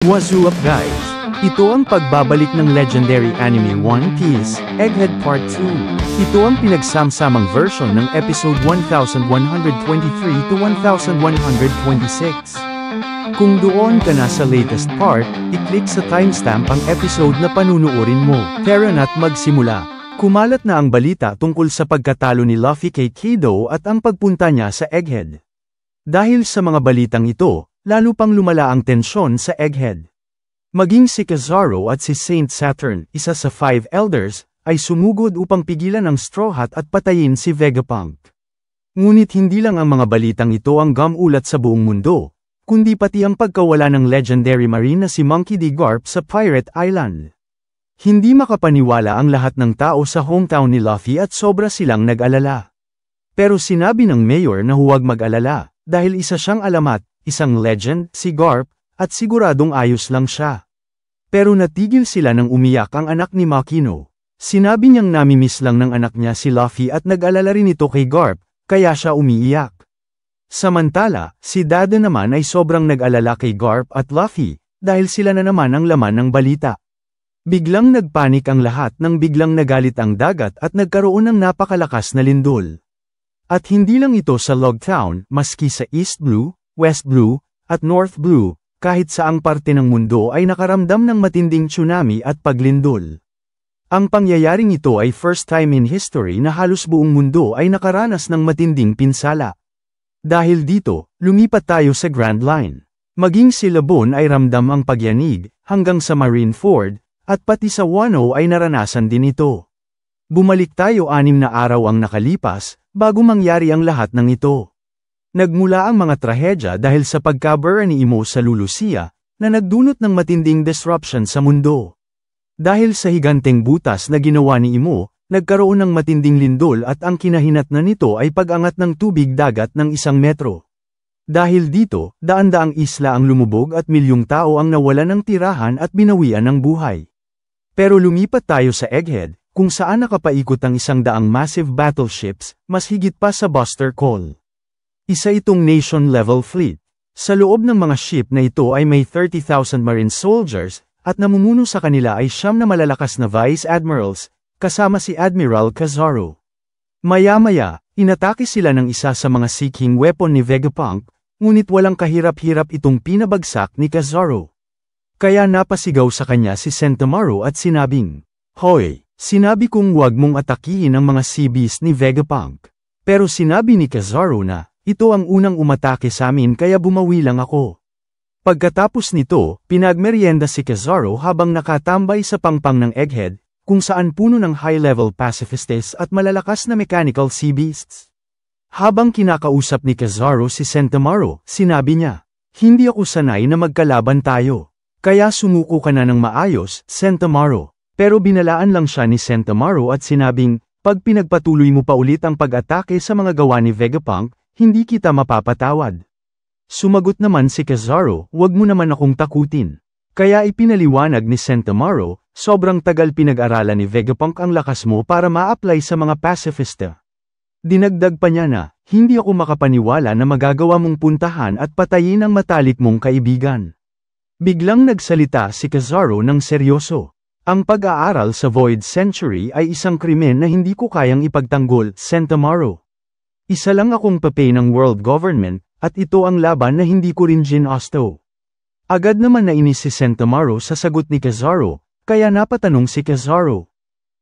What's up guys? Ito ang pagbabalik ng legendary anime One Piece, Egghead Part 2. Ito ang pinagsamsamang version ng episode 1123 to 1126. Kung doon ka na sa latest part, i-click sa timestamp ang episode na panunuorin mo. Tara na't magsimula. Kumalat na ang balita tungkol sa pagkatalo ni Luffy kay Kaido at ang pagpunta niya sa Egghead. Dahil sa mga balitang ito, lalo pang lumala ang tensyon sa Egghead. Maging si Kizaru at si Saint Saturn, isa sa 5 elders, ay sumugod upang pigilan ang Straw Hat at patayin si Vegapunk. Ngunit hindi lang ang mga balitang ito ang gamulat sa buong mundo, kundi pati ang pagkawala ng legendary marine na si Monkey D. Garp sa Pirate Island. Hindi makapaniwala ang lahat ng tao sa hometown ni Luffy at sobra silang nag-alala. Pero sinabi ng mayor na huwag mag-alala, dahil isa siyang alamat, isang legend, si Garp, at siguradong ayos lang siya. Pero natigil sila nang umiyak ang anak ni Makino. Sinabi niyang namimiss lang ng anak niya si Luffy at nag-alala rin ito kay Garp, kaya siya umiiyak. Samantala, si Dada naman ay sobrang nag-alala kay Garp at Luffy, dahil sila na naman ang laman ng balita. Biglang nagpanik ang lahat nang biglang nagalit ang dagat at nagkaroon ng napakalakas na lindol. At hindi lang ito sa Log Town, maski sa East Blue, West Blue, at North Blue, kahit saang parte ng mundo ay nakaramdam ng matinding tsunami at paglindol. Ang pangyayaring ito ay first time in history na halos buong mundo ay nakaranas ng matinding pinsala. Dahil dito, lumipat tayo sa Grand Line. Maging si Labon ay ramdam ang pagyanig, hanggang sa Marineford, at pati sa Wano ay naranasan din ito. Bumalik tayo 6 na araw ang nakalipas, bago mangyari ang lahat ng ito. Nagmula ang mga trahedya dahil sa pagkabura ni Imo sa Lulusia, na nagdulot ng matinding disruption sa mundo. Dahil sa higanteng butas na ginawa ni Imo, nagkaroon ng matinding lindol at ang kinahinatnan nito ay pag-angat ng tubig dagat ng 1 metro. Dahil dito, daan-daang isla ang lumubog at milyong tao ang nawalan ng tirahan at binawian ng buhay. Pero lumipat tayo sa Egghead, kung saan nakapaikot ang 100 massive battleships, mas higit pa sa Buster Call. Isa itong nation-level fleet. Sa loob ng mga ship na ito ay may 30,000 marine soldiers, at namumuno sa kanila ay 9 na malalakas na vice admirals, kasama si Admiral Kizaru. Maya-maya, inatake sila ng isa sa mga Sea King weapon ni Vegapunk, ngunit walang kahirap-hirap itong pinabagsak ni Kizaru. Kaya napasigaw sa kanya si Sentomaru at sinabing, "Hoy, sinabi kong huwag mong atakihin ang mga sea beast ni Vegapunk." Pero sinabi ni Kizaru na, "Ito ang unang umatake sa amin kaya bumawi lang ako." Pagkatapos nito, pinagmeryenda si Kizaru habang nakatambay sa pangpang ng Egghead, kung saan puno ng high-level pacifistes at malalakas na mechanical sea beasts. Habang kinakausap ni Kizaru si Sentomaru, sinabi niya, "Hindi ako sanay na magkalaban tayo. Kaya sumuko ka na ng maayos, Sentomaru." Pero binalaan lang siya ni Sentomaru at sinabing, "Pag pinagpatuloy mo pa ulit ang pag-atake sa mga gawa ni Vegapunk, hindi kita mapapatawad." Sumagot naman si Kizaru, "Wag mo naman akong takutin." Kaya ipinaliwanag ni Sentomaru, "Sobrang tagal pinag-aralan ni Vegapunk ang lakas mo para ma-apply sa mga pacifista." Dinagdag pa niya na, "Hindi ako makapaniwala na magagawa mong puntahan at patayin ang matalik mong kaibigan." Biglang nagsalita si Kizaru ng seryoso. "Ang pag-aaral sa Void Century ay isang krimen na hindi ko kayang ipagtanggol, Sentomaru. Isa lang akong papay ng world government, at ito ang laban na hindi ko rin ginusto." Agad naman nainis si Sentomaru sa sagot ni Kizaru, kaya napatanong si Kizaru,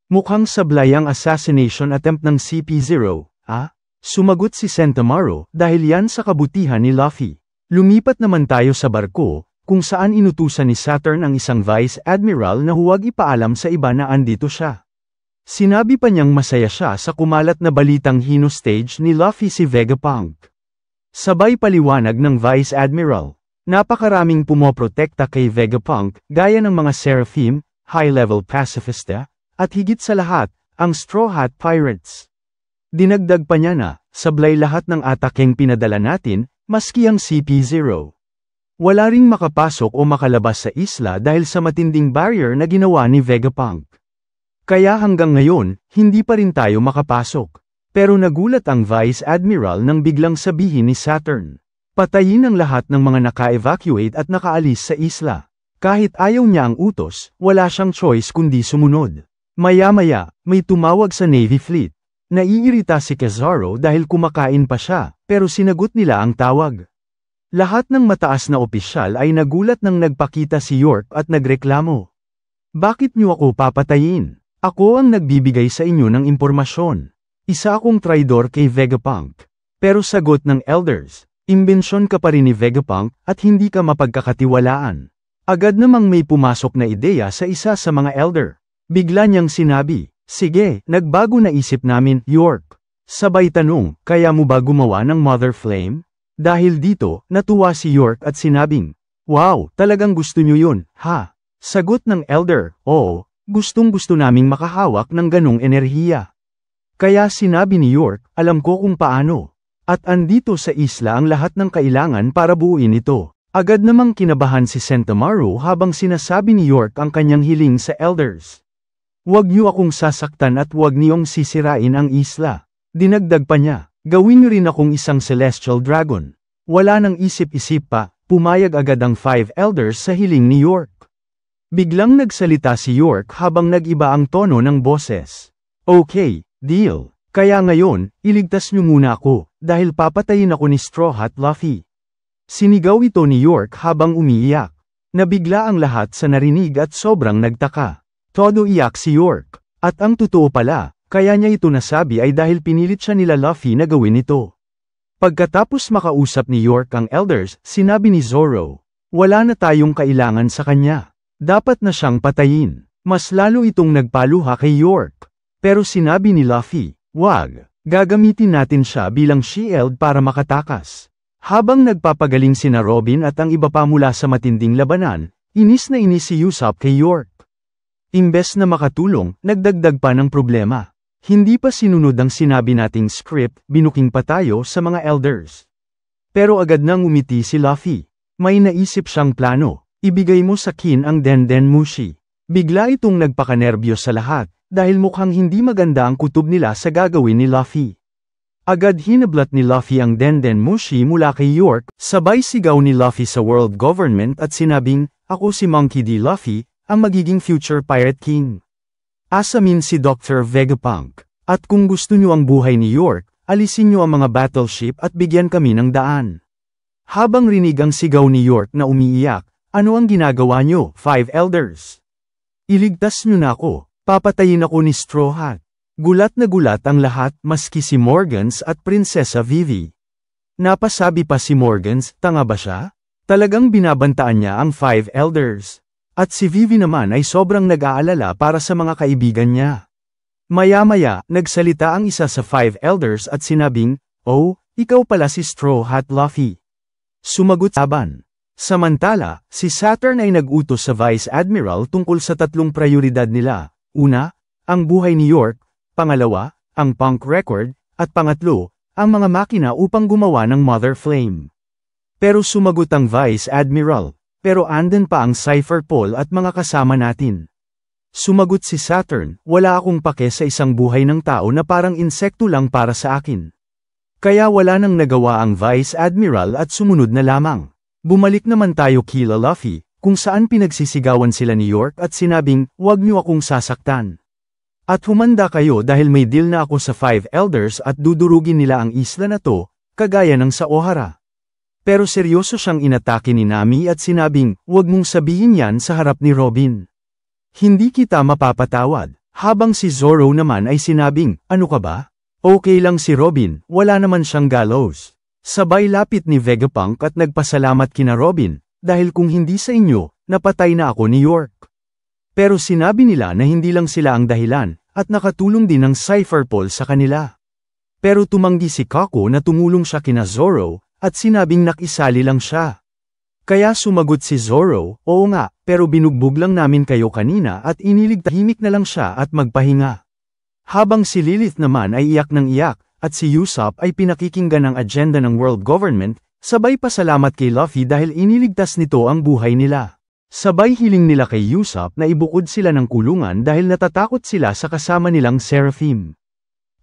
"Mukhang sablay ang assassination attempt ng CP0, ah?" Sumagot si Sentomaru, "Dahil yan sa kabutihan ni Luffy." Lumipat naman tayo sa barko, kung saan inutusan ni Saturn ang isang vice admiral na huwag ipaalam sa iba na andito siya. Sinabi pa niyang masaya siya sa kumalat na balitang hino-stage ni Luffy si Vegapunk. Sabay paliwanag ng Vice Admiral, napakaraming pumoprotekta kay Vegapunk, gaya ng mga Seraphim, high-level pacifista, at higit sa lahat, ang Straw Hat Pirates. Dinagdag pa niya na, sablay lahat ng atakeng pinadala natin, maski ang CP0. Wala ring makapasok o makalabas sa isla dahil sa matinding barrier na ginawa ni Vegapunk. Kaya hanggang ngayon, hindi pa rin tayo makapasok. Pero nagulat ang Vice Admiral nang biglang sabihin ni Saturn, "Patayin ang lahat ng mga naka-evacuate at nakaalis sa isla." Kahit ayaw niya ang utos, wala siyang choice kundi sumunod. Maya-maya, may tumawag sa Navy Fleet. Naiirita si Kizaru dahil kumakain pa siya, pero sinagot nila ang tawag. Lahat ng mataas na opisyal ay nagulat nang nagpakita si York at nagreklamo. Bakit niyo ako papatayin? Ako ang nagbibigay sa inyo ng impormasyon. Isa akong traidor kay Vegapunk. Pero sagot ng elders, imbensyon ka pa rin ni Vegapunk at hindi ka mapagkakatiwalaan. Agad namang may pumasok na ideya sa isa sa mga elder. Bigla niyang sinabi, sige, nagbago na isip namin, York. Sabay tanong, kaya mo ba gumawa ng Mother Flame? Dahil dito, natuwa si York at sinabing, wow, talagang gusto niyo yun, ha? Sagot ng elder, oo, gustong-gusto naming makahawak ng ganong enerhiya. Kaya sinabi ni York, alam ko kung paano. At andito sa isla ang lahat ng kailangan para buuin ito. Agad namang kinabahan si Sentomaru habang sinasabi ni York ang kanyang hiling sa elders. Huwag niyo akong sasaktan at huwag niyong sisirain ang isla. Dinagdag pa niya, gawin niyo rin akong isang celestial dragon. Wala nang isip-isip pa, pumayag agad ang 5 elders sa hiling ni York. Biglang nagsalita si York habang nag-iba ang tono ng boses. Okay, deal. Kaya ngayon, iligtas niyo muna ako, dahil papatayin ako ni Straw Hat Luffy. Sinigaw ito ni York habang umiiyak. Nabigla ang lahat sa narinig at sobrang nagtaka. Todo iyak si York. At ang totoo pala, kaya niya ito nasabi ay dahil pinilit siya nila Luffy na gawin ito. Pagkatapos makausap ni York ang elders, sinabi ni Zoro, wala na tayong kailangan sa kanya. Dapat na siyang patayin. Mas lalo itong nagpaluha kay York. Pero sinabi ni Luffy, wag, gagamitin natin siya bilang shield para makatakas. Habang nagpapagaling sina Robin at ang iba pa mula sa matinding labanan, inis na inis si Usopp kay York. Imbes na makatulong, nagdagdag pa ng problema. Hindi pa sinunod ang sinabi nating script, binuking pa tayo sa mga elders. Pero agad nang umiti si Luffy. May naisip siyang plano, ibigay mo sa Kin ang Denden Mushi. Bigla itong nagpakanerbiyos sa lahat, dahil mukhang hindi maganda ang kutob nila sa gagawin ni Luffy. Agad hinablat ni Luffy ang Denden Mushi mula kay York, sabay sigaw ni Luffy sa world government at sinabing, ako si Monkey D. Luffy, ang magiging future Pirate King. Asamin si Dr. Vegapunk. At kung gusto niyo ang buhay ni York, alisin niyo ang mga battleship at bigyan kami ng daan. Habang rinig ang sigaw ni York na umiiyak, ano ang ginagawa niyo, 5 elders? Iligtas niyo na ako, papatayin ako ni Straw Hat. Gulat na gulat ang lahat, maski si Morgans at Prinsesa Vivi. Napasabi pa si Morgans, tanga ba siya? Talagang binabantaan niya ang 5 elders. At si Vivi naman ay sobrang nag-aalala para sa mga kaibigan niya. Maya-maya, nagsalita ang isa sa 5 elders at sinabing, oh, ikaw pala si Straw Hat Luffy. Sumagot Saban. Samantala, si Saturn ay nag-utos sa Vice Admiral tungkol sa 3 prioridad nila. Una, ang buhay ni York. Pangalawa, ang Punk Record. At pangatlo, ang mga makina upang gumawa ng Mother Flame. Pero sumagot ang Vice Admiral. Pero andun pa ang Cypher Paul at mga kasama natin. Sumagot si Saturn, wala akong pake sa isang buhay ng tao na parang insekto lang para sa akin. Kaya wala nang nagawa ang Vice Admiral at sumunod na lamang. Bumalik naman tayo kila Luffy, kung saan pinagsisigawan sila ni York at sinabing, wag niyo akong sasaktan. At humanda kayo dahil may deal na ako sa 5 elders at dudurugin nila ang isla na to, kagaya ng sa Ohara. Pero seryoso siyang inatake ni Nami at sinabing, wag mong sabihin yan sa harap ni Robin. Hindi kita mapapatawad, habang si Zoro naman ay sinabing, ano ka ba? Okay lang si Robin, wala naman siyang gallows. Sabay lapit ni Vegapunk at nagpasalamat kina Robin, dahil kung hindi sa inyo, napatay na ako ni York. Pero sinabi nila na hindi lang sila ang dahilan, at nakatulong din ang Cypher Paul sa kanila. Pero tumanggi si Kako na tumulong siya kina Zoro, at sinabing nakisali lang siya. Kaya sumagot si Zoro, oo nga, pero binugbog lang namin kayo kanina at iniligtahimik na lang siya at magpahinga. Habang si Lilith naman ay iyak ng iyak, at si Usopp ay pinakikinggan ang agenda ng world government, sabay pasalamat kay Luffy dahil iniligtas nito ang buhay nila. Sabay hiling nila kay Usopp na ibukod sila ng kulungan dahil natatakot sila sa kasama nilang Seraphim.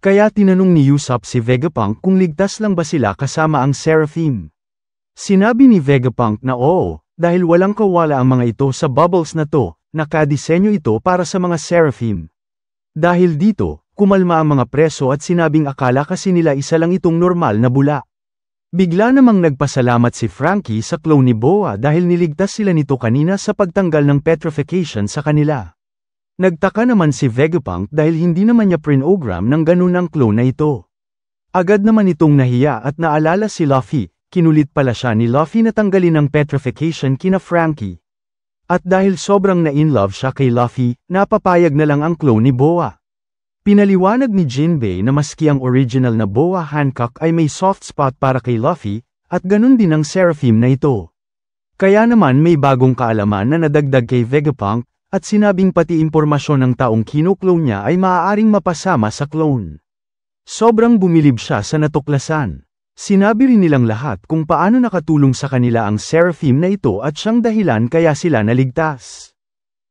Kaya tinanong ni Usopp si Vegapunk kung ligtas lang ba sila kasama ang Seraphim. Sinabi ni Vegapunk na oo, dahil walang kawala ang mga ito sa bubbles na to, nakadisenyo ito para sa mga seraphim. Dahil dito, kumalma ang mga preso at sinabing akala kasi nila isa lang itong normal na bula. Bigla namang nagpasalamat si Frankie sa clone ni Boa dahil niligtas sila nito kanina sa pagtanggal ng petrification sa kanila. Nagtaka naman si Vegapunk dahil hindi naman niya prinogram ng ganun ang clone na ito. Agad naman itong nahiya at naalala si Luffy, kinulit pala siya ni Luffy na tanggalin ang petrification kina Frankie. At dahil sobrang na-inlove siya kay Luffy, napapayag na lang ang clone ni Boa. Pinaliwanag ni Jinbei na maski ang original na Boa Hancock ay may soft spot para kay Luffy, at ganun din ang Seraphim na ito. Kaya naman may bagong kaalaman na nadagdag kay Vegapunk, at sinabing pati impormasyon ng taong kino-clone niya ay maaaring mapasama sa clone. Sobrang bumilib siya sa natuklasan. Sinabi rin nilang lahat kung paano nakatulong sa kanila ang Seraphim na ito at siyang dahilan kaya sila naligtas.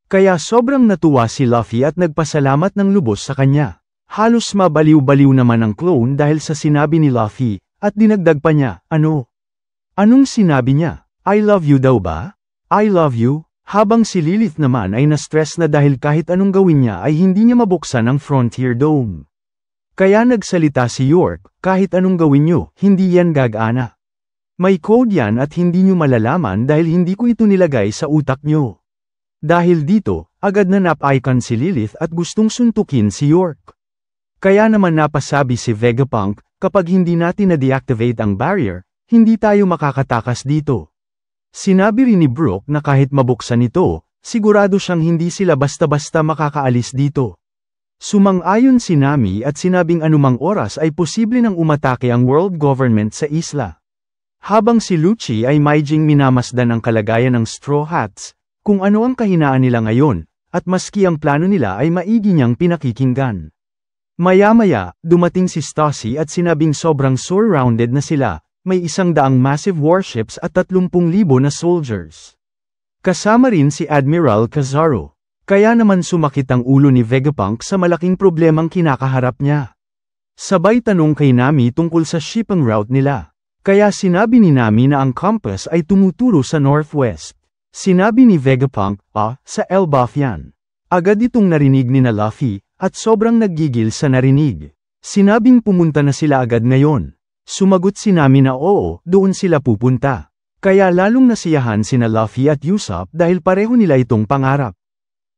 Kaya sobrang natuwa si Luffy at nagpasalamat ng lubos sa kanya. Halos mabaliw-baliw naman ang clone dahil sa sinabi ni Luffy, at dinagdag pa niya, ano? Anong sinabi niya? I love you daw ba? I love you? Habang si Lilith naman ay na-stress na dahil kahit anong gawin niya ay hindi niya mabuksan ang Frontier Dome. Kaya nagsalita si York, kahit anong gawin nyo, hindi yan gagana. May code yan at hindi nyo malalaman dahil hindi ko ito nilagay sa utak nyo. Dahil dito, agad na nap-icon si Lilith at gustong suntukin si York. Kaya naman napasabi si Vegapunk, kapag hindi natin na-deactivate ang barrier, hindi tayo makakatakas dito. Sinabi rin ni Brook na kahit mabuksan ito, sigurado siyang hindi sila basta-basta makakaalis dito. Sumang-ayon si Nami at sinabing anumang oras ay posible nang umatake ang world government sa isla. Habang si Lucci ay maijing minamasdan ang kalagayan ng Straw Hats, kung ano ang kahinaan nila ngayon, at maski ang plano nila ay maigi niyang pinakikinggan. Maya-maya, dumating si Stacy at sinabing sobrang surrounded na sila, may 100 massive warships at 30,000 na soldiers. Kasama rin si Admiral Kizaru. Kaya naman sumakit ang ulo ni Vegapunk sa malaking problemang kinakaharap niya. Sabay tanong kay Nami tungkol sa shipping route nila. Kaya sinabi ni Nami na ang compass ay tumuturo sa northwest. Sinabi ni Vegapunk, sa Elbaf yan. Agad itong narinig ni na Luffy, at sobrang naggigil sa narinig. Sinabing pumunta na sila agad ngayon. Sumagot si Nami na oo, doon sila pupunta. Kaya lalong nasiyahan sina Luffy at Usopp dahil pareho nila itong pangarap.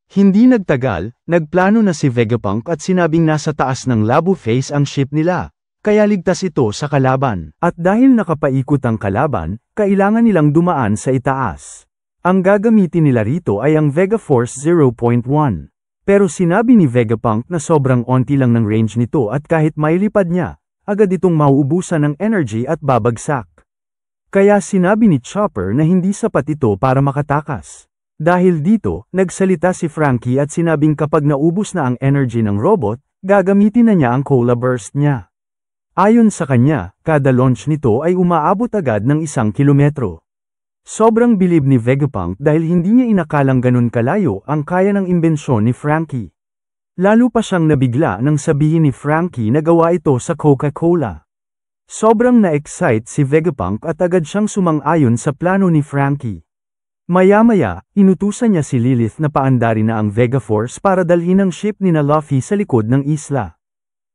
Hindi nagtagal, nagplano na si Vegapunk at sinabing nasa taas ng Labu Face ang ship nila, kaya ligtas ito sa kalaban. At dahil nakapaikot ang kalaban, kailangan nilang dumaan sa itaas. Ang gagamitin nila rito ay ang Vega Force 0.1. Pero sinabi ni Vegapunk na sobrang onti lang ng range nito at kahit mailipad niya, agad itong mauubusan ng energy at babagsak. Kaya sinabi ni Chopper na hindi sapat ito para makatakas. Dahil dito, nagsalita si Frankie at sinabing kapag naubos na ang energy ng robot, gagamitin na niya ang Cola Burst niya. Ayon sa kanya, kada launch nito ay umaabot agad ng 1 kilometro. Sobrang bilib ni Vegapunk dahil hindi niya inakalang ganun kalayo ang kaya ng imbensyon ni Frankie. Lalo pa siyang nabigla nang sabihin ni Frankie na gawa ito sa Coca-Cola. Sobrang na-excite si Vegapunk at agad siyang sumang-ayon sa plano ni Frankie. Maya-maya, inutusan niya si Lilith na paandarin na ang Vega Force para dalhin ang ship ni na Luffy sa likod ng isla.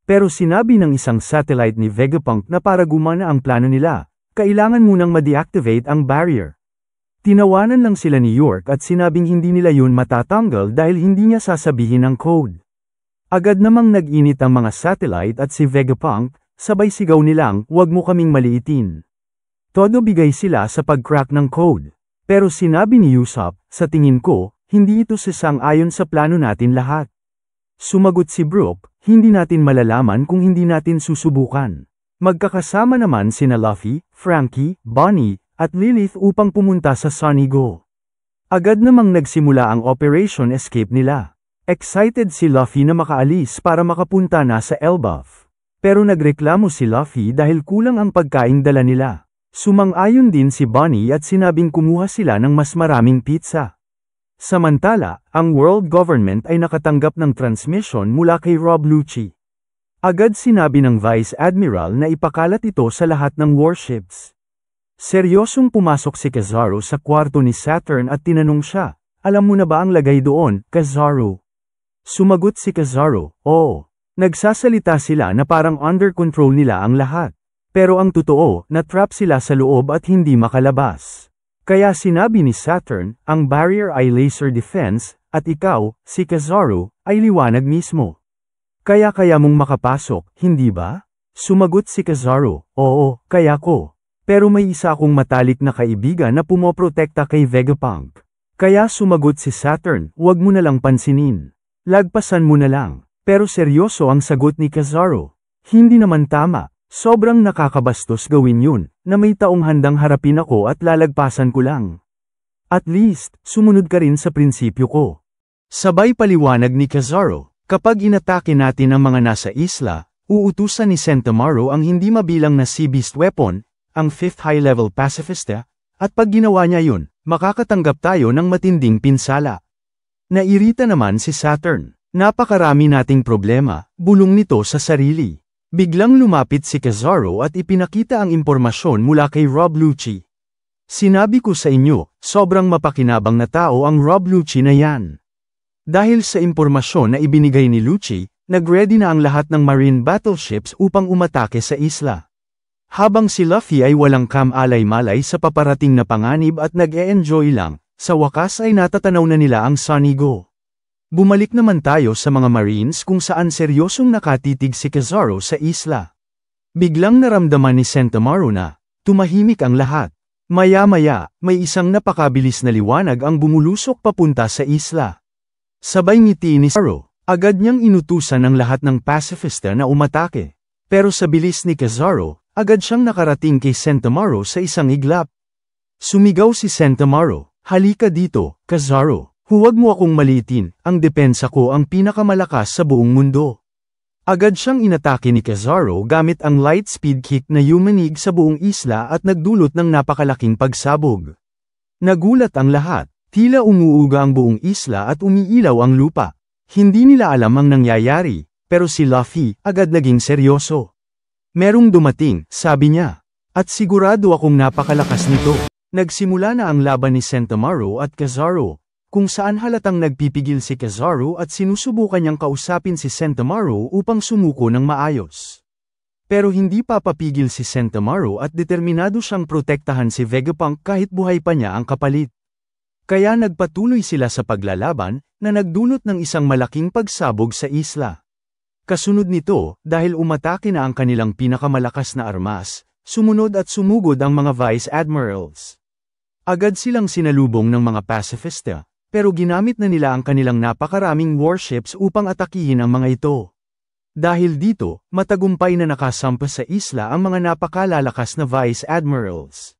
Pero sinabi ng isang satellite ni Vegapunk na para gumana ang plano nila, kailangan munang ma-deactivate ang barrier. Tinawanan lang sila ni York at sinabing hindi nila yun matatanggal dahil hindi niya sasabihin ang code. Agad namang nag-init ang mga satellite at si Vegapunk, sabay sigaw nilang, "Wag mo kaming maliitin." Todo bigay sila sa pag-crack ng code. Pero sinabi ni Usopp, sa tingin ko, hindi ito sasang-ayon sa plano natin lahat. Sumagot si Brook, hindi natin malalaman kung hindi natin susubukan. Magkakasama naman sina Luffy, Frankie, Bonnie, at Lilith upang pumunta sa Sunny Go. Agad namang nagsimula ang Operation Escape nila. Excited si Luffy na makaalis para makapunta na sa Elbaf. Pero nagreklamo si Luffy dahil kulang ang pagkaing dala nila. Sumang-ayon din si Bonnie at sinabing kumuha sila ng mas maraming pizza. Samantala, ang world government ay nakatanggap ng transmission mula kay Rob Lucci. Agad sinabi ng Vice Admiral na ipakalat ito sa lahat ng warships. Seryosong pumasok si Kizaru sa kwarto ni Saturn at tinanong siya, "Alam mo na ba ang lagay doon, Kizaru?" Sumagot si Kizaru, "Oo." Nagsasalita sila na parang under control nila ang lahat. Pero ang totoo, na-trap sila sa loob at hindi makalabas. Kaya sinabi ni Saturn, ang barrier ay laser defense, at ikaw, si Kizaru, ay liwanag mismo. Kaya mong makapasok, hindi ba? Sumagot si Kizaru, "Oo, kaya ko. Pero may isa akong matalik na kaibigan na pumoprotekta kay Vegapunk." Kaya sumagot si Saturn, "Huwag mo na lang pansinin. Lagpasan mo na lang." Pero seryoso ang sagot ni Kizaru. "Hindi naman tama. Sobrang nakakabastos gawin yun, na may taong handang harapin ako at lalagpasan ko lang. At least, sumunod ka rin sa prinsipyo ko." Sabay paliwanag ni Kizaru, "Kapag inatake natin ang mga nasa isla, uutusan ni Sentomaru ang hindi mabilang na Sea Beast weapon, ang 5th high-level pacifista, at pag ginawa niya yun, makakatanggap tayo ng matinding pinsala." Nairita naman si Saturn. "Napakarami nating problema," bulong nito sa sarili. Biglang lumapit si Kizaru at ipinakita ang impormasyon mula kay Rob Lucci. "Sinabi ko sa inyo, sobrang mapakinabang na tao ang Rob Lucci na yan." Dahil sa impormasyon na ibinigay ni Lucci, nag-ready na ang lahat ng marine battleships upang umatake sa isla. Habang si Luffy ay walang kam-alay-malay sa paparating na panganib at nag-e-enjoy lang, sa wakas ay natatanaw na nila ang Sunny Go. Bumalik naman tayo sa mga Marines kung saan seryosong nakatitig si Kizaru sa isla. Biglang naramdaman ni Sentomaru na tumahimik ang lahat. Maya-maya, may isang napakabilis na liwanag ang bumulusok papunta sa isla. Sabay ngiti ni Kizaru, agad niyang inutusan ang lahat ng pacifista na umatake. Pero sa bilis ni Kizaru, agad siyang nakarating kay Sentomaru sa isang iglap. Sumigaw si Sentomaru, "Halika dito, Kizaru. Huwag mo akong maliitin, ang depensa ko ang pinakamalakas sa buong mundo." Agad siyang inatake ni Kizaru gamit ang light speed kick na yumanig sa buong isla at nagdulot ng napakalaking pagsabog. Nagulat ang lahat, tila umuuga ang buong isla at umiilaw ang lupa. Hindi nila alam ang nangyayari, pero si Luffy agad naging seryoso. "Merong dumating," sabi niya. "At sigurado akong napakalakas nito." Nagsimula na ang laban ni Sentomaru at Kizaru, kung saan halatang nagpipigil si Kizaru at sinusubukan niyang kausapin si Sentomaru upang sumuko ng maayos. Pero hindi papapigil si Sentomaru at determinado siyang protektahan si Vegapunk kahit buhay pa niya ang kapalit. Kaya nagpatuloy sila sa paglalaban, na nagdulot ng isang malaking pagsabog sa isla. Kasunod nito, dahil umatake na ang kanilang pinakamalakas na armas, sumunod at sumugod ang mga Vice Admirals. Agad silang sinalubong ng mga pacifista, pero ginamit na nila ang kanilang napakaraming warships upang atakihin ang mga ito. Dahil dito, matagumpay na nakasampa sa isla ang mga napakalalakas na Vice Admirals.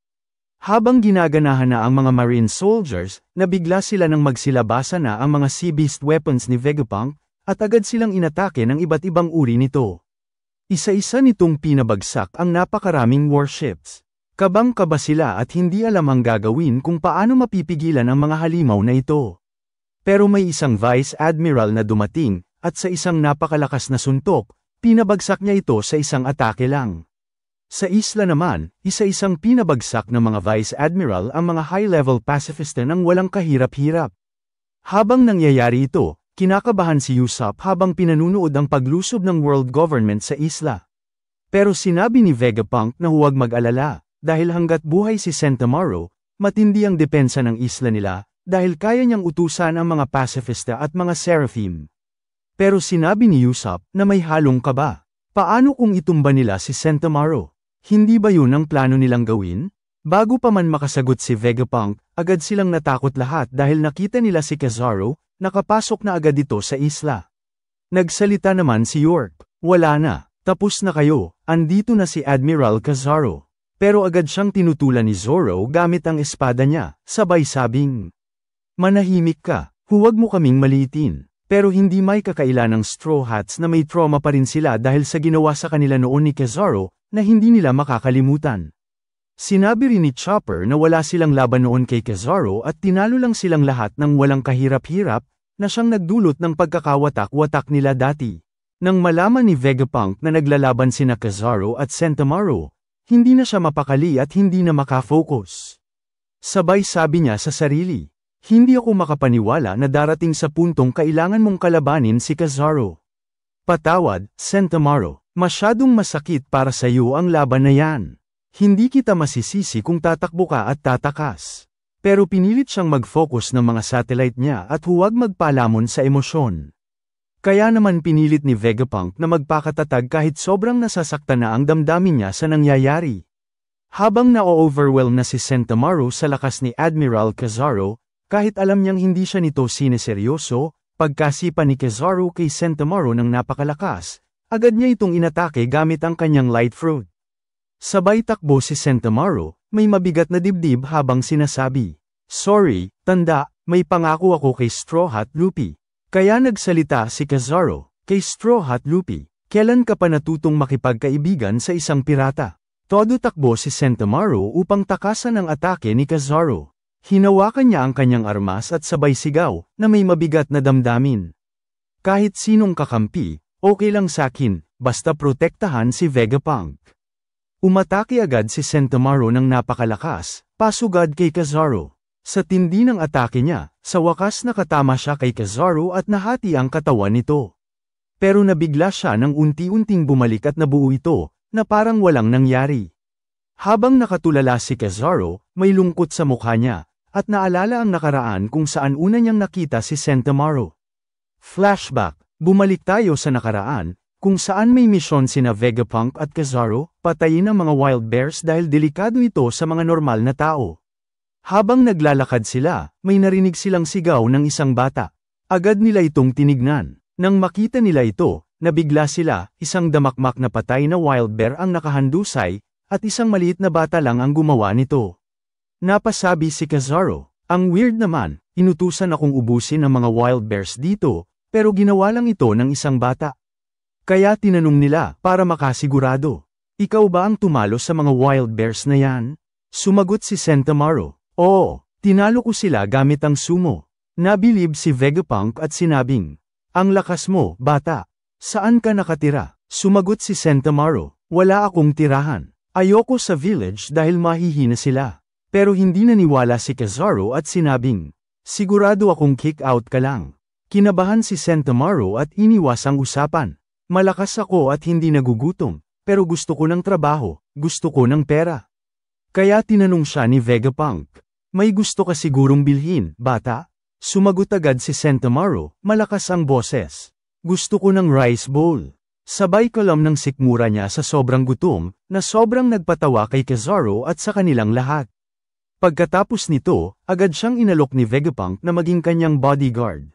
Habang ginaganahan na ang mga Marine soldiers, nabigla sila nang magsilabasa na ang mga Sea Beast weapons ni Vegapunk, at agad silang inatake ng iba't ibang uri nito. Isa-isa nitong pinabagsak ang napakaraming warships. Kabang-kaba sila at hindi alam ang gagawin kung paano mapipigilan ang mga halimaw na ito. Pero may isang Vice Admiral na dumating, at sa isang napakalakas na suntok, pinabagsak niya ito sa isang atake lang. Sa isla naman, isa-isang pinabagsak ng mga Vice Admiral ang mga high-level pacifista ng walang kahirap-hirap. Habang nangyayari ito, kinakabahan si Usopp habang pinanunood ang paglusob ng world government sa isla. Pero sinabi ni Vegapunk na huwag mag-alala. Dahil hanggat buhay si Sentomaru, matindi ang depensa ng isla nila, dahil kaya niyang utusan ang mga pacifista at mga seraphim. Pero sinabi ni Usopp na may halong kaba. Paano kung itumba nila si Sentomaru? Hindi ba yun ang plano nilang gawin? Bago pa man makasagot si Vegapunk, agad silang natakot lahat dahil nakita nila si Kizaru, nakapasok na agad ito sa isla. Nagsalita naman si York, "Wala na, tapos na kayo, andito na si Admiral Kizaru." Pero agad siyang tinutulan ni Zoro gamit ang espada niya, sabay sabing, "Manahimik ka, huwag mo kaming maliitin." Pero hindi may kakaila ng Straw Hats na may trauma pa rin sila dahil sa ginawa sa kanila noon ni Kizaru, na hindi nila makakalimutan. Sinabi rin ni Chopper na wala silang laban noon kay Kizaru at tinalo lang silang lahat ng walang kahirap-hirap, na siyang nagdulot ng pagkakawatak-watak nila dati. Nang malaman ni Vegapunk na naglalaban sina Kizaru at Sentomaru, Hindi na siya mapakali at hindi na makafocus. Sabay sabi niya sa sarili, hindi ako makapaniwala na darating sa puntong kailangan mong kalabanin si Kizaru. Patawad, Sentomaru. Masyadong masakit para sa iyo ang laban na yan. Hindi kita masisisi kung tatakbo ka at tatakas. Pero pinilit siyang mag-focus ng mga satellite niya at huwag magpalamon sa emosyon. Kaya naman pinilit ni Vegapunk na magpakatatag kahit sobrang nasasaktan na ang damdamin niya sa nangyayari. Habang na-overwhelm na si Sentomaru sa lakas ni Admiral Kizaru, kahit alam niyang hindi siya nito sineseryoso, pagkasipa ni Kizaru kay Sentomaru ng napakalakas, agad niya itong inatake gamit ang kanyang light fruit. Sabay takbo si Sentomaru, may mabigat na dibdib habang sinasabi, "Sorry, tanda, may pangako ako kay Straw Hat Luffy." Kaya nagsalita si Kizaru, "Kay Straw Hat Luffy, kailan ka pa natutong makipagkaibigan sa isang pirata?" Todo takbo si Sentomaru upang takasan ang atake ni Kizaru. Hinawakan niya ang kanyang armas at sabay sigaw, na may mabigat na damdamin. "Kahit sinong kakampi, okay lang sakin, basta protektahan si Vegapunk." Umatake agad si Sentomaru ng napakalakas, pasugad kay Kizaru. Sa tindi ng atake niya, sa wakas nakatama siya kay Kizaru at nahati ang katawan nito. Pero nabigla siya nang unti-unting bumalik at nabuo ito, na parang walang nangyari. Habang nakatulala si Kizaru, may lungkot sa mukha niya, at naalala ang nakaraan kung saan una niyang nakita si Sentomaru. Flashback, bumalik tayo sa nakaraan, kung saan may misyon sina Vegapunk at Kizaru, patayin ang mga wild bears dahil delikado ito sa mga normal na tao. Habang naglalakad sila, may narinig silang sigaw ng isang bata. Agad nila itong tinignan. Nang makita nila ito, nabigla sila, isang damakmak na patay na wild bear ang nakahandusay, at isang maliit na bata lang ang gumawa nito. Napasabi si Kizaru, "Ang weird naman, inutusan akong ubusin ang mga wild bears dito, pero ginawa lang ito ng isang bata." Kaya tinanong nila, para makasigurado, "Ikaw ba ang tumalo sa mga wild bears na yan?" Sumagot si Sentomaru, "Oo, tinalo ko sila gamit ang sumo." Nabilib si Vegapunk at sinabing, "Ang lakas mo, bata. Saan ka nakatira?" Sumagot si Sentomaru, "Wala akong tirahan. Ayoko sa village dahil mahihina sila." Pero hindi naniwala si Kizaru at sinabing, "Sigurado akong kick out ka lang." Kinabahan si Sentomaru at iniwas ang usapan. "Malakas ako at hindi nagugutom, pero gusto ko ng trabaho, gusto ko ng pera." Kaya tinanong siya ni Vegapunk, "May gusto ka sigurong bilhin, bata?" Sumagot agad si Sentomaru, malakas ang boses, "Gusto ko ng rice bowl." Sabay kalam ng sikmura niya sa sobrang gutom, na sobrang nagpatawa kay Kizaru at sa kanilang lahat. Pagkatapos nito, agad siyang inalok ni Vegapunk na maging kanyang bodyguard.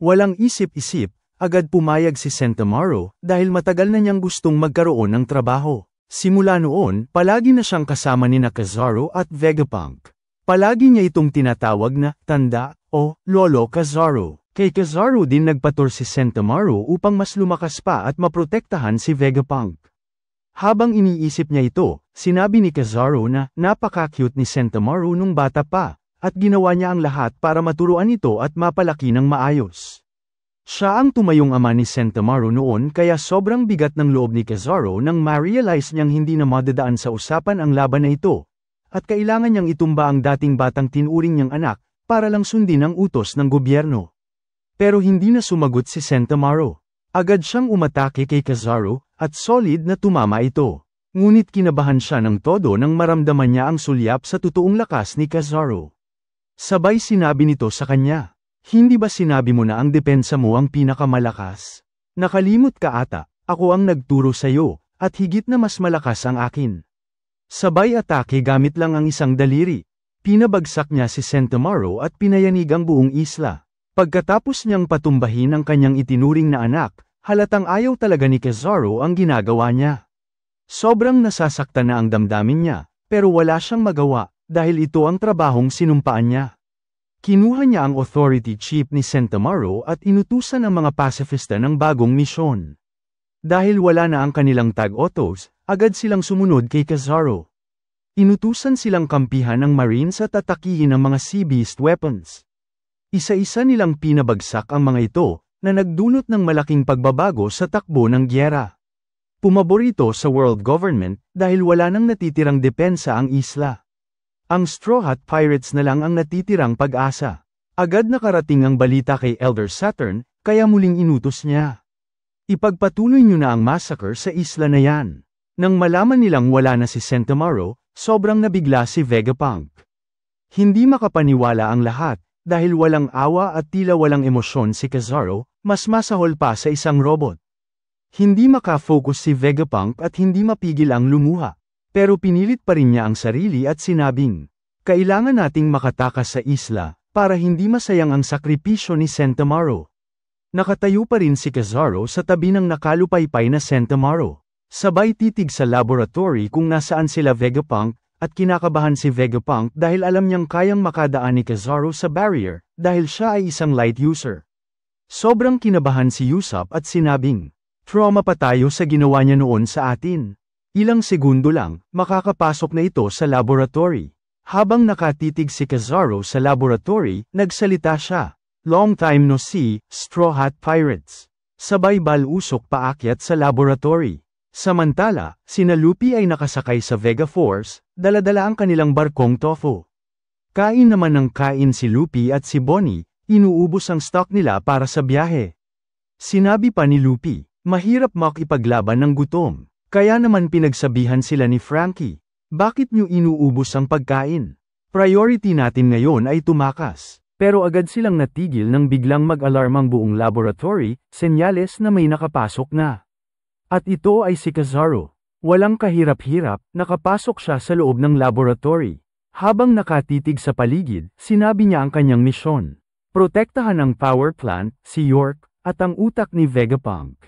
Walang isip-isip, agad pumayag si Sentomaru dahil matagal na niyang gustong magkaroon ng trabaho. Simula noon, palagi na siyang kasama ni Kizaru at Vegapunk. Palagi niya itong tinatawag na tanda o Lolo Kizaru. Kay Kizaru din nagpatur si Sentomaru upang mas lumakas pa at maprotektahan si Vegapunk. Habang iniisip niya ito, sinabi ni Kizaru na napaka-cute ni Sentomaru nung bata pa, at ginawa niya ang lahat para maturuan ito at mapalaki ng maayos. Siya ang tumayong ama ni Sentomaru noon kaya sobrang bigat ng loob ni Kizaru nang ma-realize niyang hindi na madadaan sa usapan ang laban na ito, at kailangan niyang itumba ang dating batang tinuring niyang anak, para lang sundin ang utos ng gobyerno. Pero hindi na sumagot si Sentomaru. Agad siyang umatake kay Kizaru, at solid na tumama ito. Ngunit kinabahan siya ng todo nang maramdaman niya ang sulyap sa totoong lakas ni Kizaru. Sabay sinabi nito sa kanya, "Hindi ba sinabi mo na ang depensa mo ang pinakamalakas? Nakalimot ka ata, ako ang nagturo sa'yo, at higit na mas malakas ang akin." Sabay atake gamit lang ang isang daliri. Pinabagsak niya si Sentomaru at pinayanig ang buong isla. Pagkatapos niyang patumbahin ang kanyang itinuring na anak, halatang ayaw talaga ni Kizaru ang ginagawa niya. Sobrang nasasaktan na ang damdamin niya, pero wala siyang magawa, dahil ito ang trabahong sinumpaan niya. Kinuha niya ang authority chip ni Sentomaru at inutusan ang mga pasifista ng bagong misyon. Dahil wala na ang kanilang tag-autos, agad silang sumunod kay Kizaru. Inutusan silang kampihan ng Marines at atakihin ang mga Sea Beast weapons. Isa-isa nilang pinabagsak ang mga ito, na nagdulot ng malaking pagbabago sa takbo ng gyera. Pumaborito sa world government dahil wala nang natitirang depensa ang isla. Ang Straw Hat Pirates na lang ang natitirang pag-asa. Agad nakarating ang balita kay Elder Saturn, kaya muling inutos niya. Ipagpatuloy niyo na ang massacre sa isla na yan. Nang malaman nilang wala na si Sentomaro, sobrang nabigla si Vegapunk. Hindi makapaniwala ang lahat, dahil walang awa at tila walang emosyon si Kizaru, mas masahol pa sa isang robot. Hindi makafocus si Vegapunk at hindi mapigil ang lumuha. Pero pinilit pa rin niya ang sarili at sinabing, kailangan nating makatakas sa isla, para hindi masayang ang sakripisyo ni Sentomaro. Nakatayo pa rin si Kizaru sa tabi ng nakalupaypay na Sentomaro. Sabay titig sa laboratory kung nasaan sila Vegapunk, at kinakabahan si Vegapunk dahil alam niyang kayang makadaan ni Kizaru sa barrier, dahil siya ay isang light user. Sobrang kinabahan si Usopp at sinabing, trauma pa tayo sa ginawa niya noon sa atin. Ilang segundo lang, makakapasok na ito sa laboratory. Habang nakatitig si Kizaru sa laboratory, nagsalita siya. Long time no see, Straw Hat Pirates. Sabay balusok paakyat sa laboratory. Samantala, sina Luffy ay nakasakay sa Vega Force, dala-dala ang kanilang barkong Tofu. Kain naman ng kain si Luffy at si Bonnie, inuubos ang stock nila para sa biyahe. Sinabi pa ni Luffy, mahirap makipaglaban ng gutom, kaya naman pinagsabihan sila ni Frankie, bakit niyo inuubos ang pagkain? Priority natin ngayon ay tumakas. Pero agad silang natigil nang biglang mag-alarm ang buong laboratory, senyales na may nakapasok na. At ito ay si Kizaru. Walang kahirap-hirap, nakapasok siya sa loob ng laboratory. Habang nakatitig sa paligid, sinabi niya ang kanyang misyon. Protektahan ang power plant, si York, at ang utak ni Vegapunk.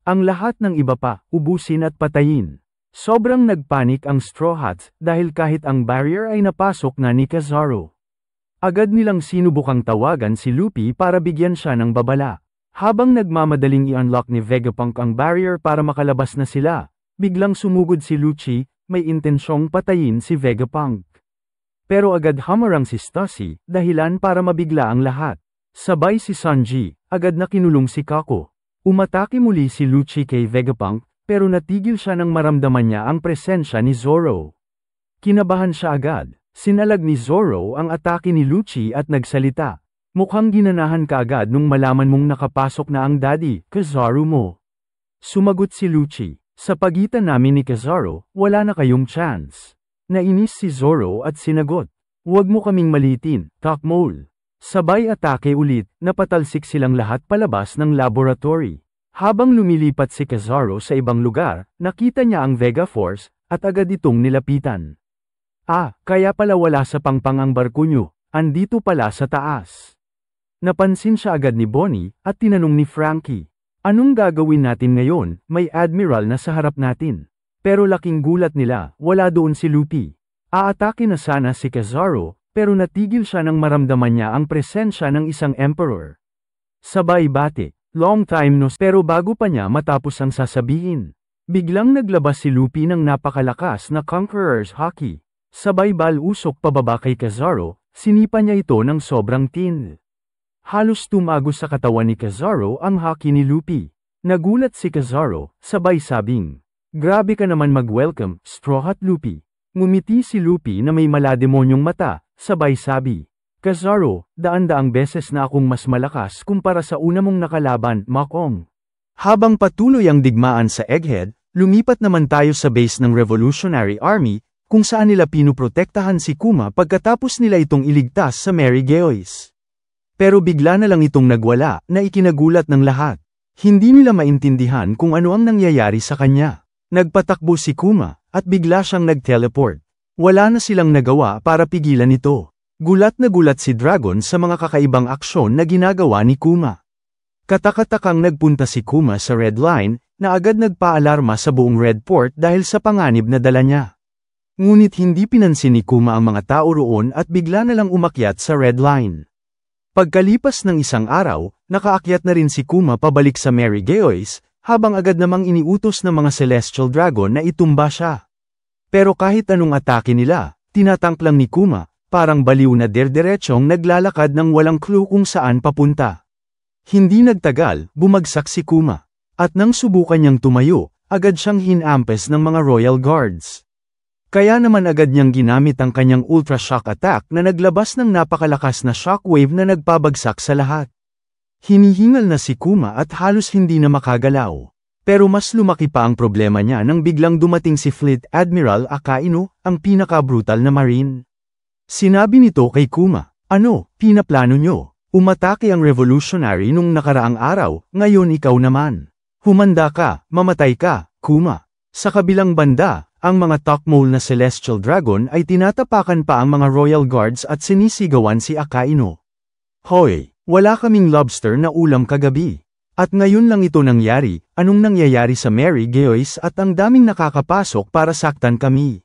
Ang lahat ng iba pa, ubusin at patayin. Sobrang nagpanik ang Straw Hats dahil kahit ang barrier ay napasok na ni Kizaru. Agad nilang sinubukang tawagan si Luffy para bigyan siya ng babala. Habang nagmamadaling i-unlock ni Vegapunk ang barrier para makalabas na sila, biglang sumugod si Lucci, may intensyong patayin si Vegapunk. Pero agad hamarang si Stussy, dahilan para mabigla ang lahat. Sabay si Sanji, agad na kinulong si Kako. Umatake muli si Lucci kay Vegapunk, pero natigil siya nang maramdaman niya ang presensya ni Zoro. Kinabahan siya agad. Sinalag ni Zoro ang atake ni Lucci at nagsalita. Mukhang ginanahan ka agad nung malaman mong nakapasok na ang daddy, Kizaru mo. Sumagot si Lucci, sa pagitan namin ni Kizaru, wala na kayong chance. Nainis si Zoro at sinagot, huwag mo kaming malitin, Takmol. Sabay atake ulit, napatalsik silang lahat palabas ng laboratory. Habang lumilipat si Kizaru sa ibang lugar, nakita niya ang Vega Force, at agad itong nilapitan. Kaya pala wala sa pangpang ang barko nyo, andito pala sa taas. Napansin siya agad ni Bonnie, at tinanong ni Frankie, anong gagawin natin ngayon, may admiral na sa harap natin. Pero laking gulat nila, wala doon si Luffy. Aatake na sana si Kizaru, pero natigil siya nang maramdaman niya ang presensya ng isang emperor. Sabay bati, long time no, pero bago pa niya matapos ang sasabihin, biglang naglabas si Luffy ng napakalakas na Conqueror's Haki. Sabay balusok pababa kay Kizaru, sinipa niya ito ng sobrang tin. Halos tumagos sa katawan ni Kizaru ang haki ni Luffy. Nagulat si Kizaru, sabay sabing, grabe ka naman mag-welcome, Straw Hat Luffy. Ngumiti si Luffy na may malademonyong mata, sabay sabi, Kizaru, daan-daang beses na akong mas malakas kumpara sa una mong nakalaban, Makong. Habang patuloy ang digmaan sa Egghead, lumipat naman tayo sa base ng Revolutionary Army, kung saan nila pinuprotektahan si Kuma pagkatapos nila itong iligtas sa Mary Geoise. Pero bigla na lang itong nagwala na ikinagulat ng lahat. Hindi nila maintindihan kung ano ang nangyayari sa kanya. Nagpatakbo si Kuma, at bigla siyang nag-teleport. Wala na silang nagawa para pigilan ito. Gulat na gulat si Dragon sa mga kakaibang aksyon na ginagawa ni Kuma. Katakatakang nagpunta si Kuma sa Red Line, na agad nagpaalarma sa buong Red Port dahil sa panganib na dala niya. Ngunit hindi pinansin ni Kuma ang mga tao roon at bigla na lang umakyat sa Red Line. Pagkalipas ng isang araw, nakaakyat na rin si Kuma pabalik sa Mary Geoise, habang agad namang iniutos ng mga Celestial Dragon na itumba siya. Pero kahit anong atake nila, tinatangklang ni Kuma, parang baliw na derderechong naglalakad ng walang clue kung saan papunta. Hindi nagtagal, bumagsak si Kuma. At nang subukan niyang tumayo, agad siyang hinampes ng mga Royal Guards. Kaya naman agad niyang ginamit ang kanyang Ultra Shock Attack na naglabas ng napakalakas na shockwave na nagpabagsak sa lahat. Hinihingal na si Kuma at halos hindi na makagalaw. Pero mas lumaki pa ang problema niya nang biglang dumating si Fleet Admiral Akainu, ang pinaka-brutal na marine. Sinabi nito kay Kuma, "Ano, pinaplano nyo? Umatake ang revolutionary nung nakaraang araw, ngayon ikaw naman. Humanda ka, mamatay ka, Kuma." Sa kabilang banda, ang mga Tokmole na Celestial Dragon ay tinatapakan pa ang mga Royal Guards at sinisigawan si Akainu. "Hoy, wala kaming lobster na ulam kagabi. At ngayon lang ito nangyari, anong nangyayari sa Mary Geoise at ang daming nakakapasok para saktan kami?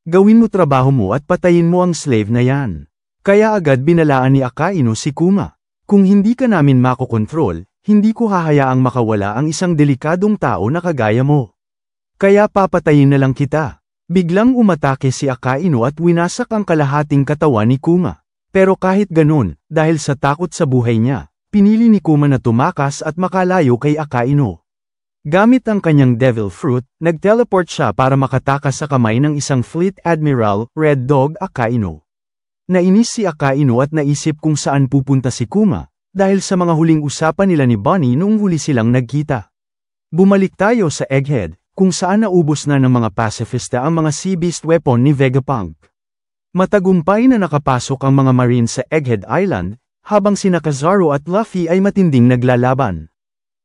Gawin mo trabaho mo at patayin mo ang slave na yan." Kaya agad binalaan ni Akainu si Kuma. "Kung hindi ka namin makokontrol, hindi ko hahayaang makawala ang isang delikadong tao na kagaya mo. Kaya papatayin na lang kita." Biglang umatake si Akainu at winasak ang kalahating katawan ni Kuma. Pero kahit ganun, dahil sa takot sa buhay niya, pinili ni Kuma na tumakas at makalayo kay Akainu. Gamit ang kanyang Devil Fruit, nag-teleport siya para makatakas sa kamay ng isang Fleet Admiral, Red Dog Akainu. Nainis si Akainu at naisip kung saan pupunta si Kuma, dahil sa mga huling usapan nila ni Bonnie noong huli silang nagkita. Bumalik tayo sa Egghead, kung saan naubos na ng mga pacifista ang mga Sea Beast weapon ni Vegapunk. Matagumpay na nakapasok ang mga Marines sa Egghead Island, habang sina Kizaru at Luffy ay matinding naglalaban.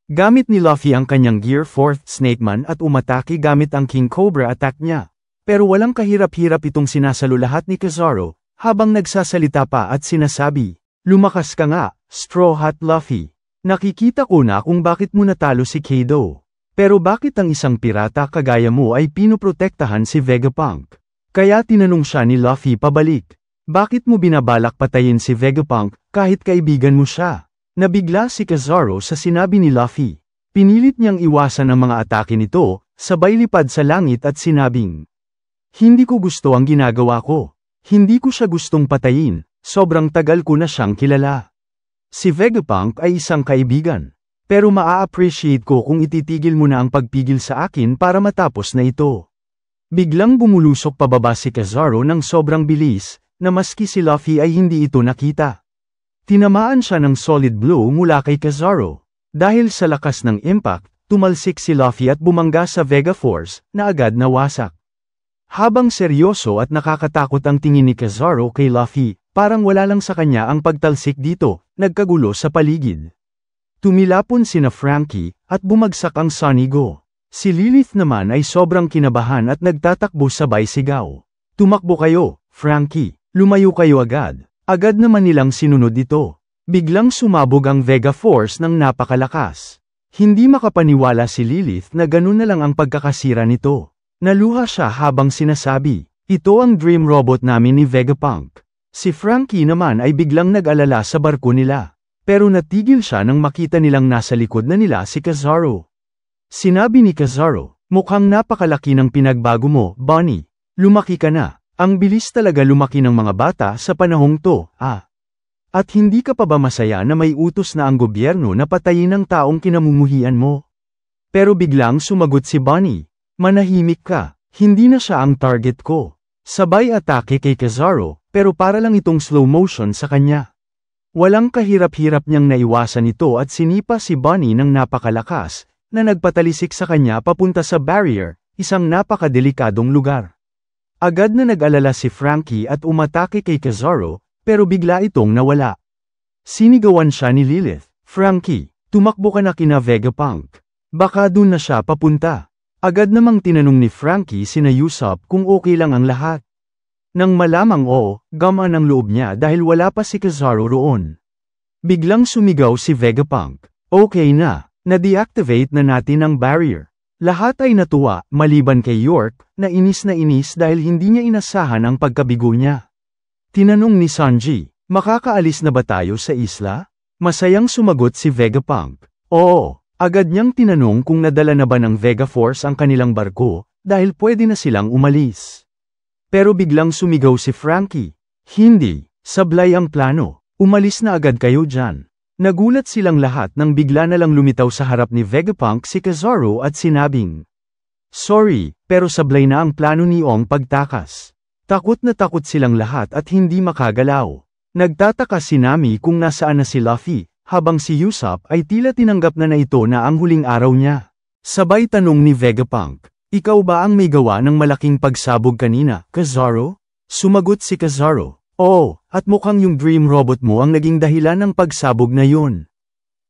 Gamit ni Luffy ang kanyang Gear 4th Snakeman at umatake gamit ang King Cobra attack niya. Pero walang kahirap-hirap itong sinasalo lahat ni Kizaru, habang nagsasalita pa at sinasabi, "Lumakas ka nga, Straw Hat Luffy. Nakikita ko na kung bakit mo natalo si Kaido. Pero bakit ang isang pirata kagaya mo ay pinoprotektahan si Vegapunk?" Kaya tinanong siya ni Luffy pabalik, "Bakit mo binabalak patayin si Vegapunk, kahit kaibigan mo siya?" Nabigla si Kizaru sa sinabi ni Luffy. Pinilit niyang iwasan ang mga atake nito, sabay lipad sa langit at sinabing, "Hindi ko gusto ang ginagawa ko. Hindi ko siya gustong patayin, sobrang tagal ko na siyang kilala. Si Vegapunk ay isang kaibigan. Pero maa-appreciate ko kung ititigil mo na ang pagpigil sa akin para matapos na ito." Biglang bumulusok pababa si Kizaru ng sobrang bilis, na maski si Luffy ay hindi ito nakita. Tinamaan siya ng solid blow mula kay Kizaru. Dahil sa lakas ng impact, tumalsik si Luffy at bumangga sa Vega Force, na agad nawasak. Habang seryoso at nakakatakot ang tingin ni Kizaru kay Luffy, parang wala lang sa kanya ang pagtalsik dito, nagkagulo sa paligid. Tumilapon sina Frankie, at bumagsak ang Sunny Go. Si Lilith naman ay sobrang kinabahan at nagtatakbo sabay sigaw, "Tumakbo kayo, Frankie, lumayo kayo agad." Agad naman nilang sinunod ito. Biglang sumabog ang Vega Force ng napakalakas. Hindi makapaniwala si Lilith na ganun na lang ang pagkakasira nito. Naluha siya habang sinasabi, "Ito ang dream robot namin ni Vegapunk." Si Frankie naman ay biglang nag-alala sa barko nila. Pero natigil siya nang makita nilang nasa likod na nila si Kizaru. Sinabi ni Kizaru, "Mukhang napakalaki ng pinagbago mo, Bonnie. Lumaki ka na. Ang bilis talaga lumaki ng mga bata sa panahong to, ah. At hindi ka pa ba masaya na may utos na ang gobyerno na patayin ang taong kinamumuhian mo?" Pero biglang sumagot si Bonnie, "Manahimik ka, hindi na siya ang target ko." Sabay atake kay Kizaru, pero para lang itong slow motion sa kanya. Walang kahirap-hirap niyang naiwasan ito at sinipa si Bonnie ng napakalakas, na nagpatalisik sa kanya papunta sa barrier, isang napakadelikadong lugar. Agad na nag-alala si Frankie at umatake kay Kizaru, pero bigla itong nawala. Sinigawan siya ni Lilith, "Frankie, tumakbo ka na kina Vegapunk. Baka dun na siya papunta." Agad namang tinanong ni Frankie sina Usopp kung okay lang ang lahat. Nang malamang oo, gamaan ang loob niya dahil wala pa si Kizaru roon. Biglang sumigaw si Vegapunk, "Okay na-deactivate na natin ang barrier." Lahat ay natuwa, maliban kay York, na inis dahil hindi niya inasahan ang pagkabigo niya. Tinanong ni Sanji, "Makakaalis na ba tayo sa isla?" Masayang sumagot si Vegapunk, "Oo." Agad niyang tinanong kung nadala na ba ng Vega Force ang kanilang barko, dahil pwede na silang umalis. Pero biglang sumigaw si Frankie, "Hindi, sablay ang plano. Umalis na agad kayo dyan." Nagulat silang lahat nang bigla na lang lumitaw sa harap ni Vegapunk si Kizaru at sinabing, Sorry, pero sablay na ang plano ni Ong pagtakas. Takot na takot silang lahat at hindi makagalaw. Nagtataka si Nami kung nasaan na si Luffy, habang si Usopp ay tila tinanggap na ito na ang huling araw niya. Sabay tanong ni Vegapunk, ikaw ba ang may gawa ng malaking pagsabog kanina, Kizaru? Sumagot si Kizaru, oo, at mukhang yung dream robot mo ang naging dahilan ng pagsabog na yun.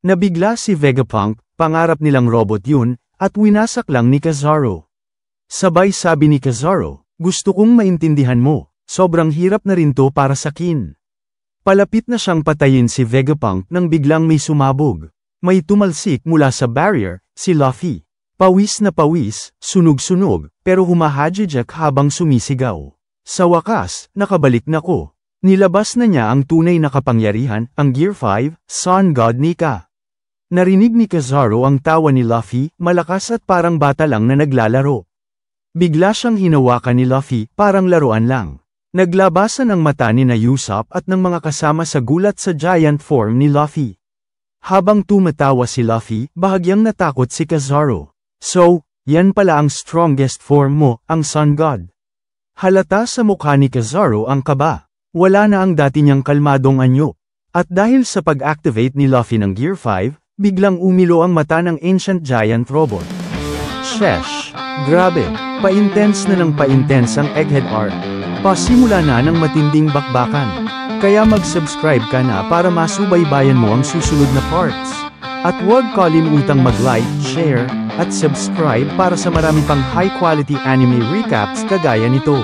Nabigla si Vegapunk, pangarap nilang robot yun, at winasak lang ni Kizaru. Sabay sabi ni Kizaru, gusto kong maintindihan mo, sobrang hirap na rin to para sa kin. Palapit na siyang patayin si Vegapunk nang biglang may sumabog. May tumalsik mula sa barrier, si Luffy. Pawis na pawis, sunog-sunog, pero humahadjijak habang sumisigaw. Sa wakas, nakabalik na ko. Nilabas na niya ang tunay na kapangyarihan, ang Gear 5, Sun God Nika. Narinig ni Kizaru ang tawa ni Luffy, malakas at parang bata lang na naglalaro. Bigla siyang hinawakan ni Luffy, parang laruan lang. Naglabasan ang mata ni na Usopp at ng mga kasama sa gulat sa giant form ni Luffy. Habang tumatawa si Luffy, bahagyang natakot si Kizaru. So, yan pala ang strongest form mo, ang Sun God. Halata sa mukha ni Kizaru ang kaba. Wala na ang dati niyang kalmadong anyo. At dahil sa pag-activate ni Luffy ng Gear 5, biglang umilo ang mata ng ancient giant robot. Sheesh! Grabe! Pa-intense na ng pa-intense ang Egghead arc. Pasimula na ng matinding bakbakan. Kaya mag-subscribe ka na para masubaybayan mo ang susunod na parts. At huwag kalimutang mag-like, share, at subscribe para sa marami pang high-quality anime recaps kagaya nito.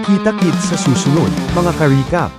Kita-kits sa susunod, mga ka-recap.